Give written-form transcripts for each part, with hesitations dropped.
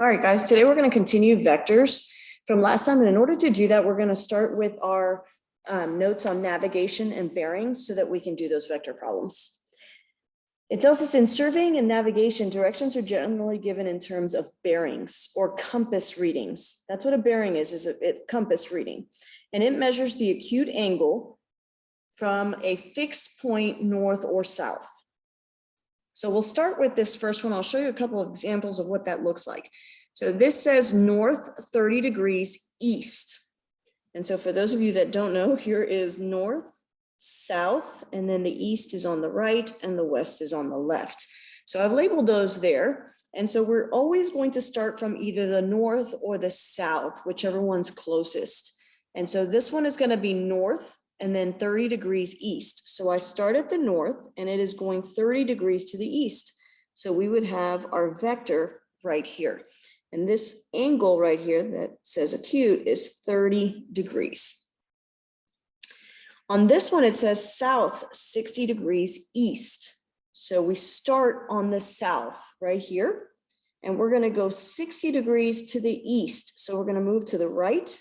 All right, guys, today we're going to continue vectors from last time. And in order to do that, we're going to start with our notes on navigation and bearings so that we can do those vector problems. It tells us in surveying and navigation, directions are generally given in terms of bearings or compass readings. That's what a bearing is a compass reading. And it measures the acute angle from a fixed point north or south. So we'll start with this first one. I'll show you a couple of examples of what that looks like. So this says north 30 degrees east. And so for those of you that don't know, here is north, south, and then the east is on the right and the west is on the left. So I've labeled those there. And so we're always going to start from either the north or the south, whichever one's closest. And so this one is going to be north and then 30 degrees east. So I start at the north and it is going 30 degrees to the east. So we would have our vector right here. And this angle right here that says acute is 30 degrees. On this one, it says south 60 degrees east. So we start on the south right here, and we're going to go 60 degrees to the east. So we're going to move to the right.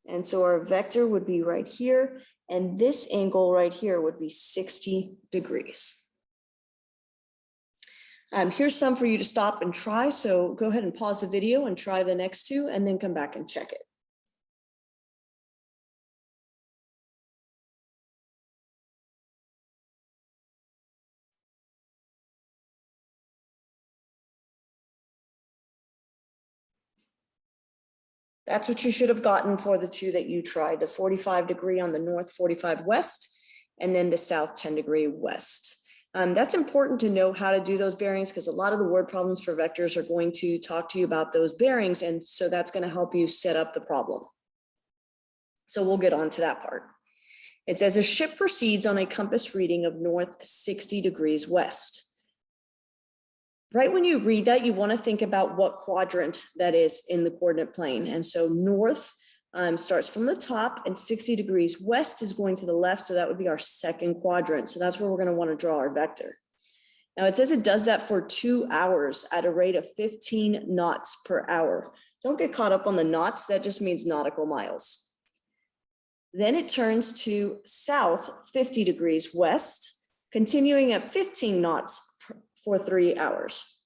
And so our vector would be right here. And this angle right here would be 60 degrees. Here's some for you to stop and try. So go ahead and pause the video and try the next two and then come back and check it. That's what you should have gotten for the two that you tried, the 45 degree on the north, 45 west, and then the south 10 degree west. That's important to know how to do those bearings because a lot of the word problems for vectors are going to talk to you about those bearings. And so that's going to help you set up the problem. So we'll get on to that part. It says a ship proceeds on a compass reading of north 60 degrees west. Right when you read that, you want to think about what quadrant that is in the coordinate plane. And so north starts from the top and 60 degrees west is going to the left. So that would be our second quadrant. So that's where we're going to want to draw our vector. Now it says it does that for 2 hours at a rate of 15 knots per hour. Don't get caught up on the knots. That just means nautical miles. Then it turns to south 50 degrees west, continuing at 15 knots for 3 hours.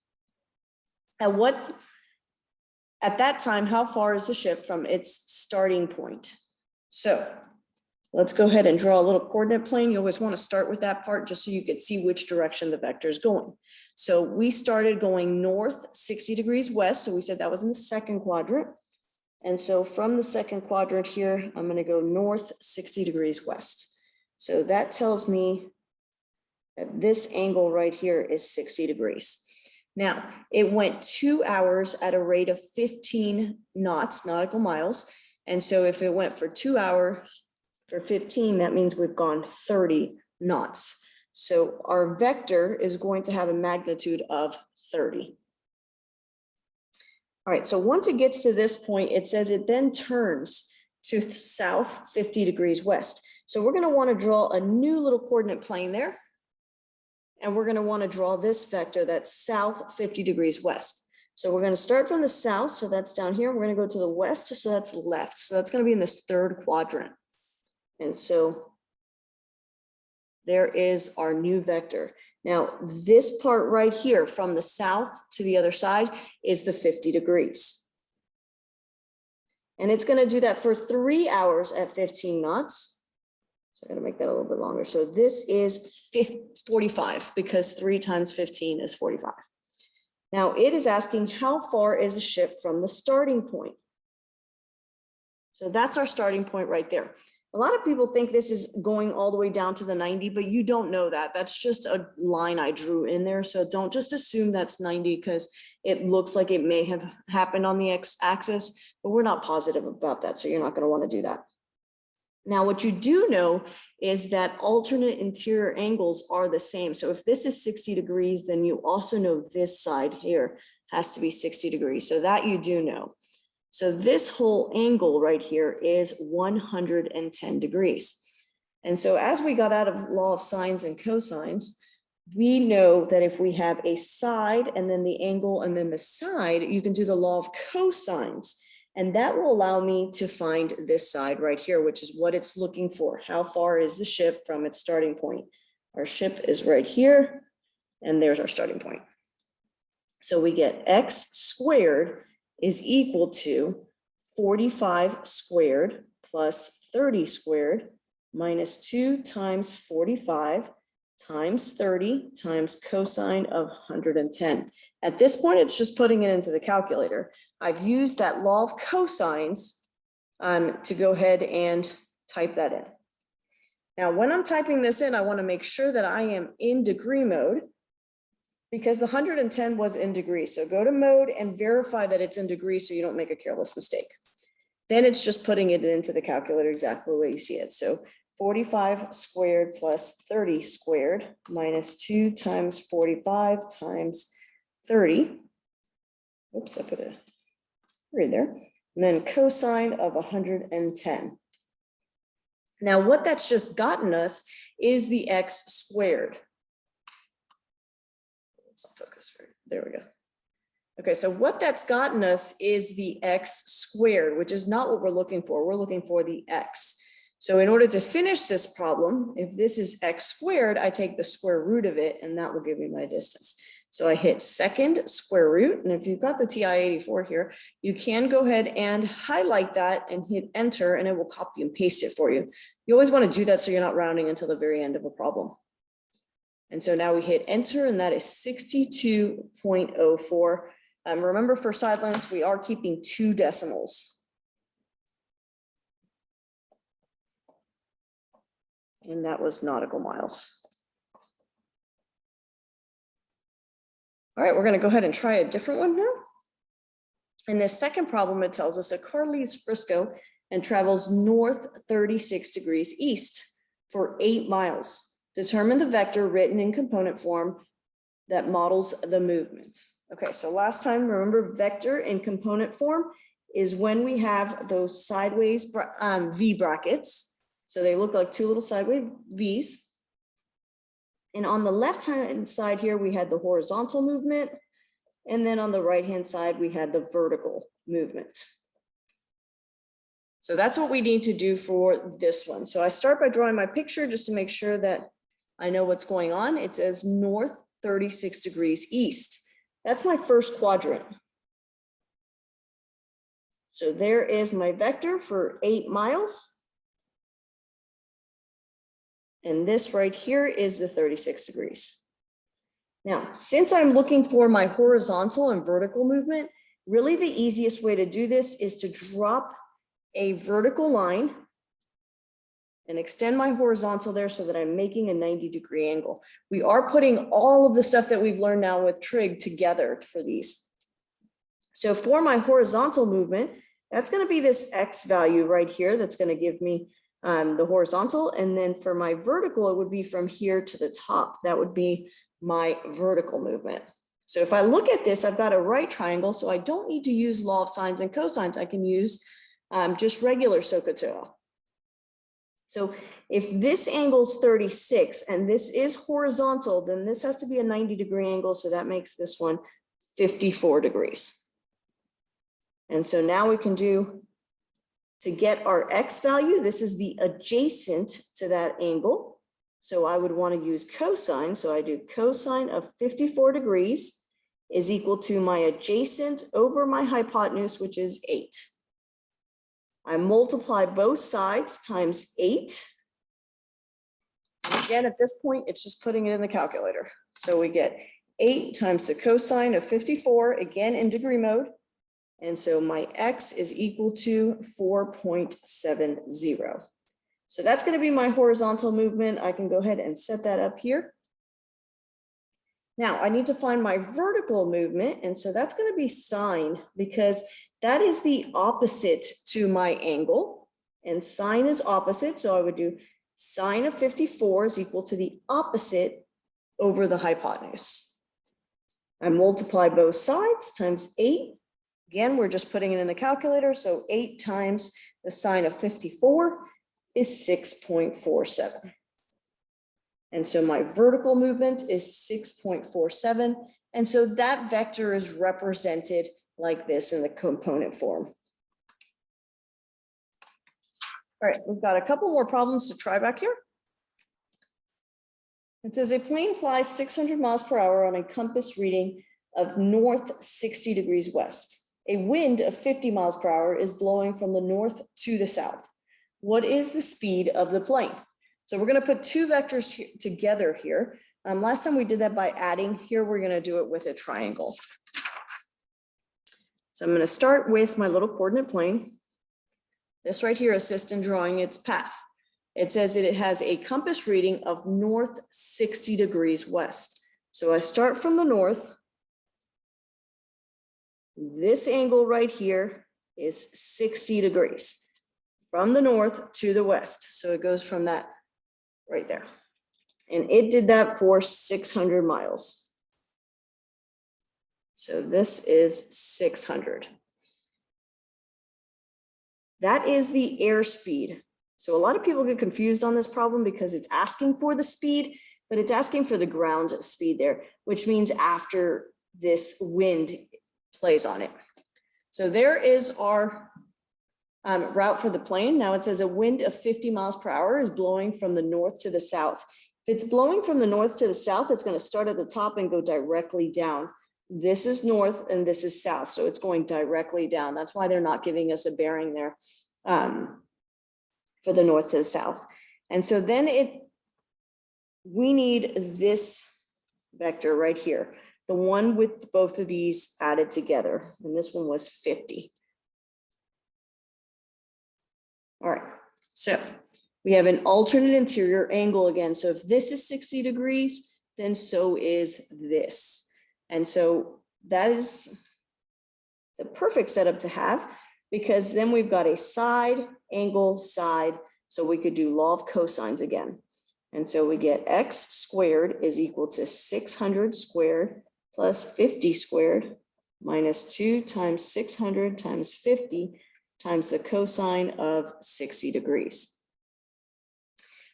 At that time, how far is the ship from its starting point? So let's go ahead and draw a little coordinate plane. You always want to start with that part just so you can see which direction the vector is going. So we started going north 60 degrees west. So we said that was in the second quadrant. And so from the second quadrant here, I'm going to go north 60 degrees west. So that tells me that this angle right here is 60 degrees. Now, it went 2 hours at a rate of 15 knots, nautical miles. And so if it went for 2 hours for 15, that means we've gone 30 knots. So our vector is going to have a magnitude of 30. All right, so once it gets to this point, it says it then turns to south 50 degrees west. So we're going to want to draw a new little coordinate plane there. And we're going to want to draw this vector that's south 50 degrees west. So we're going to start from the south. So that's down here. We're going to go to the west. So that's left. So that's going to be in this third quadrant. And so there is our new vector. Now, this part right here from the south to the other side is the 50 degrees. And it's going to do that for 3 hours at 15 knots. So I'm going to make that a little bit longer. So this is 45 because 3 times 15 is 45. Now it is asking how far is the ship from the starting point? So that's our starting point right there. A lot of people think this is going all the way down to the 90, but you don't know that. That's just a line I drew in there. So don't just assume that's 90 because it looks like it may have happened on the x-axis, but we're not positive about that. So you're not going to want to do that. Now, what you do know is that alternate interior angles are the same. So if this is 60 degrees, then you also know this side here has to be 60 degrees. So that you do know. So this whole angle right here is 110 degrees. And so as we got out of law of sines and cosines, we know that if we have a side and then the angle and then the side, you can do the law of cosines. And that will allow me to find this side right here, which is what it's looking for. How far is the ship from its starting point? Our ship is right here, and there's our starting point. So we get x squared is equal to 45 squared plus 30 squared minus 2 times 45 times 30 times cosine of 110. At this point, it's just putting it into the calculator. I've used that law of cosines to go ahead and type that in. Now, when I'm typing this in, I want to make sure that I am in degree mode because the 110 was in degrees. So go to mode and verify that it's in degrees so you don't make a careless mistake. Then it's just putting it into the calculator exactly the way you see it. So 45 squared plus 30 squared minus 2 times 45 times 30. Oops, I put a right there. And then cosine of 110. Now, what that's just gotten us is the x squared. Let's not focus. There we go. Okay, so what that's gotten us is the x squared, which is not what we're looking for. We're looking for the x. So in order to finish this problem, if this is x squared, I take the square root of it, and that will give me my distance. So I hit second square root, and if you've got the TI-84 here, you can go ahead and highlight that and hit enter, and it will copy and paste it for you. You always want to do that so you're not rounding until the very end of a problem. And so now we hit enter, and that is 62.04. Remember, for side lengths, we are keeping 2 decimals. And that was nautical miles. All right, we're going to go ahead and try a different one now. In this second problem, it tells us a car leaves Frisco and travels north 36 degrees east for 8 miles. Determine the vector written in component form that models the movement. Okay, so last time, remember, vector in component form is when we have those sideways V brackets. So they look like 2 little sideways V's. And on the left-hand side here, we had the horizontal movement. And then on the right-hand side, we had the vertical movement. So that's what we need to do for this one. So I start by drawing my picture just to make sure that I know what's going on. It says north 36 degrees east. That's my first quadrant. So there is my vector for 8 miles. And this right here is the 36 degrees. Now, since I'm looking for my horizontal and vertical movement, really the easiest way to do this is to drop a vertical line and extend my horizontal there so that I'm making a 90-degree angle. We are putting all of the stuff that we've learned now with trig together for these. So for my horizontal movement, that's going to be this x value right here that's going to give me the horizontal, and then for my vertical, it would be from here to the top. That would be my vertical movement. So if I look at this, I've got a right triangle, so I don't need to use law of sines and cosines. I can use just regular SOHCAHTOA. So if this angle is 36 and this is horizontal, then this has to be a 90-degree angle, so that makes this one 54 degrees. And so now we can do, to get our x value, this is the adjacent to that angle. So I would want to use cosine. So I do cosine of 54 degrees is equal to my adjacent over my hypotenuse, which is 8. I multiply both sides times 8. And again, at this point, it's just putting it in the calculator. So we get 8 times the cosine of 54, again in degree mode. And so my x is equal to 4.70. So that's going to be my horizontal movement. I can go ahead and set that up here. Now I need to find my vertical movement. And so that's going to be sine, because that is the opposite to my angle. And sine is opposite. So I would do sine of 54 is equal to the opposite over the hypotenuse. I multiply both sides times 8. Again, we're just putting it in the calculator. So 8 times the sine of 54 is 6.47. And so my vertical movement is 6.47. And so that vector is represented like this in the component form. All right, we've got a couple more problems to try back here. It says a plane flies 600 miles per hour on a compass reading of north 60 degrees west. A wind of 50 miles per hour is blowing from the north to the south. What is the speed of the plane? So we're going to put two vectors together here. Last time we did that by adding. Here we're going to do it with a triangle. So I'm going to start with my little coordinate plane. This right here assists in drawing its path. It says it has a compass reading of north 60 degrees west. So I start from the north. This angle right here is 60 degrees from the north to the west. So it goes from that right there. And it did that for 600 miles. So this is 600. That is the airspeed. So a lot of people get confused on this problem because it's asking for the speed, but it's asking for the ground speed there, which means after this wind plays on it. So there is our route for the plane. Now it says a wind of 50 miles per hour is blowing from the north to the south. If it's blowing from the north to the south, it's going to start at the top and go directly down. This is north and this is south, so it's going directly down. That's why they're not giving us a bearing there for the north to the south. And so then we need this vector right here, the one with both of these added together, and this one was 50. All right, so we have an alternate interior angle again. So if this is 60 degrees, then so is this. And so that is the perfect setup to have, because then we've got a side, angle, side. So we could do law of cosines again. And so we get x squared is equal to 600 squared plus 50 squared minus 2 times 600 times 50 times the cosine of 60 degrees.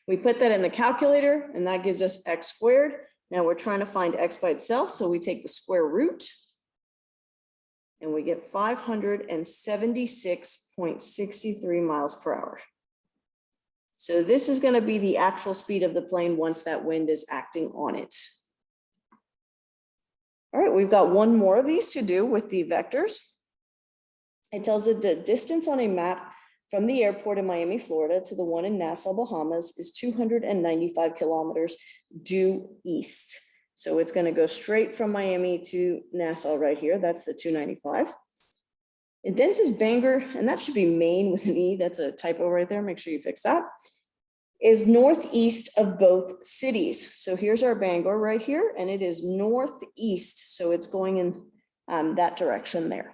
We put that in the calculator and that gives us x squared. Now we're trying to find x by itself, so we take the square root and we get 576.63 miles per hour. So this is going to be the actual speed of the plane once that wind is acting on it. All right, we've got one more of these to do with the vectors. It tells it the distance on a map from the airport in Miami, Florida to the one in Nassau, Bahamas is 295 kilometers due east. So it's going to go straight from Miami to Nassau right here. That's the 295. It then says Bangor, and that should be Maine with an E. That's a typo right there. Make sure you fix that. Is northeast of both cities. So here's our Bangor right here, and it is northeast. So it's going in that direction there.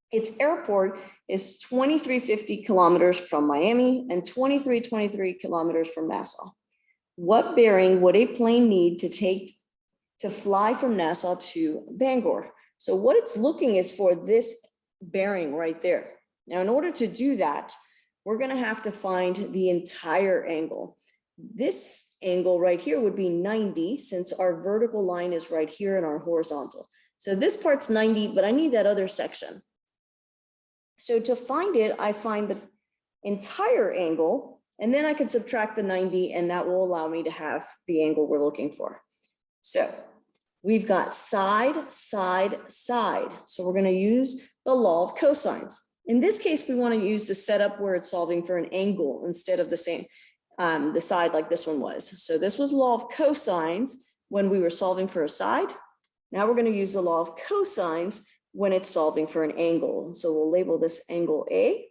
Its airport is 2350 kilometers from Miami and 2323 kilometers from Nassau. What bearing would a plane need to take to fly from Nassau to Bangor? So what it's looking is for this bearing right there. Now, in order to do that, we're going to have to find the entire angle. This angle right here would be 90 since our vertical line is right here and our horizontal. So this part's 90, but I need that other section. So to find it, I find the entire angle, and then I can subtract the 90, and that will allow me to have the angle we're looking for. So we've got side, side, side. So we're going to use the law of cosines. In this case, we want to use the setup where it's solving for an angle instead of the side like this one was. So this was law of cosines when we were solving for a side. Now we're going to use the law of cosines when it's solving for an angle. So we'll label this angle A.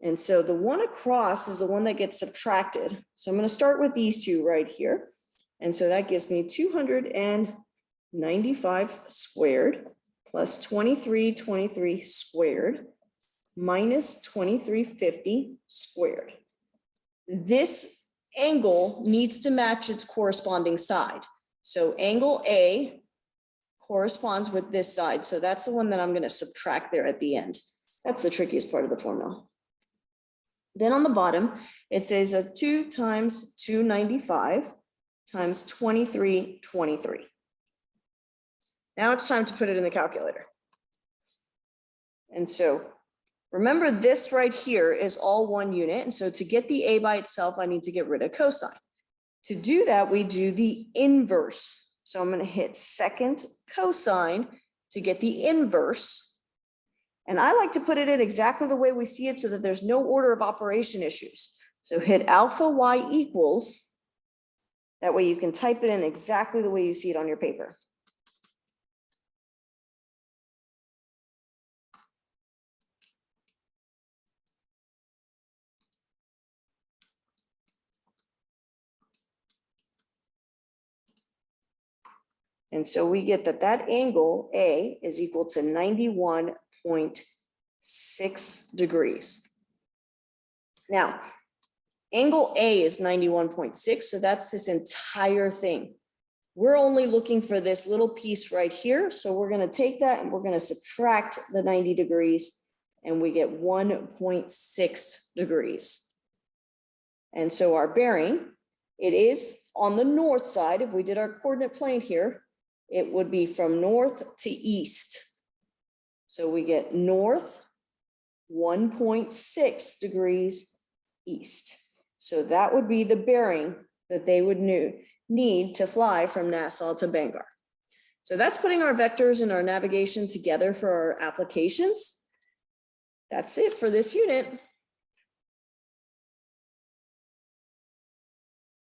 And so the one across is the one that gets subtracted. So I'm going to start with these two right here. And so that gives me 295 squared plus 2323 squared minus 2350 squared. This angle needs to match its corresponding side. So angle A corresponds with this side. So that's the one that I'm going to subtract there at the end. That's the trickiest part of the formula. Then on the bottom, it says a 2 times 295 times 2323. Now it's time to put it in the calculator. And so remember, this right here is all one unit. And so to get the a by itself, I need to get rid of cosine. To do that, we do the inverse. So I'm going to hit second cosine to get the inverse. And I like to put it in exactly the way we see it so that there's no order of operation issues. So hit alpha y equals. That way you can type it in exactly the way you see it on your paper. And so we get that that angle A is equal to 91.6 degrees. Now, angle A is 91.6, so that's this entire thing. We're only looking for this little piece right here. So we're going to take that and we're going to subtract the 90 degrees and we get 1.6 degrees. And so our bearing, it is on the north side. If we did our coordinate plane here, it would be from north to east. So we get north 1.6 degrees east. So that would be the bearing that they would need to fly from Nassau to Bangor. So that's putting our vectors and our navigation together for our applications. That's it for this unit.